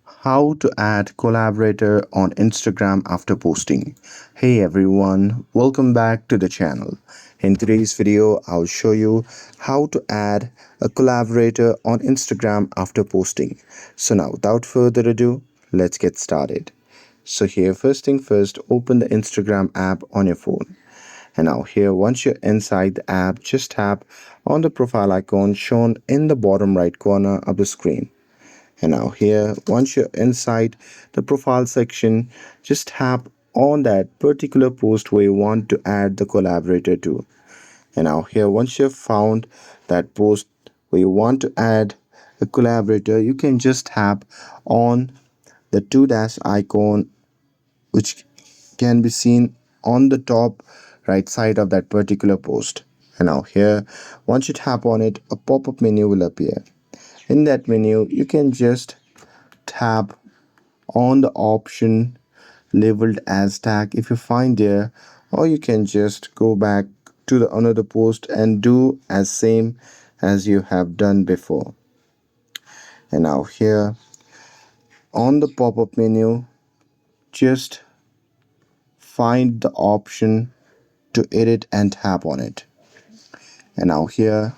How to add Collaborator on Instagram after posting. Hey everyone, welcome back to the channel. In today's video, I'll show you how to add a collaborator on Instagram after posting. So now without further ado, let's get started. So here, first thing first, open the Instagram app on your phone. And now here, once you're inside the app, just tap on the profile icon shown in the bottom right corner of the screen. And now here, once you're inside the profile section, just tap on that particular post where you want to add the collaborator to. And now here, once you've found that post where you want to add a collaborator, you can just tap on the two dash icon, which can be seen on the top right side of that particular post. And now here, once you tap on it, a pop-up menu will appear. In that menu, you can just tap on the option labeled as tag if you find there, or you can just go back to the another post and do as same as you have done before. And now here on the pop-up menu, just find the option to edit and tap on it. And now here,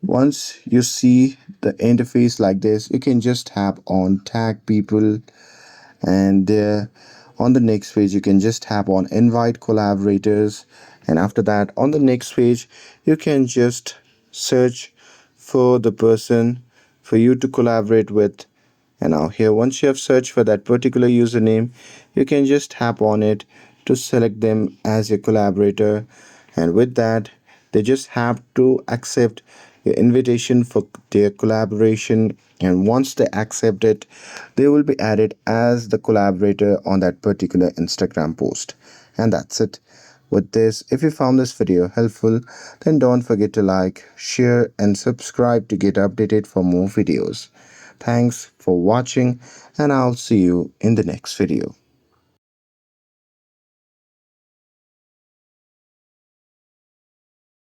once you see the interface like this, you can just tap on tag people, and there on the next page you can just tap on invite collaborators, and after that on the next page you can just search for the person for you to collaborate with. And now here, once you have searched for that particular username, you can just tap on it to select them as your collaborator, and with that they just have to accept your invitation for their collaboration, and once they accept it, they will be added as the collaborator on that particular Instagram post. And that's it. With this, if you found this video helpful, then don't forget to like, share and subscribe to get updated for more videos. Thanks for watching, and I'll see you in the next video.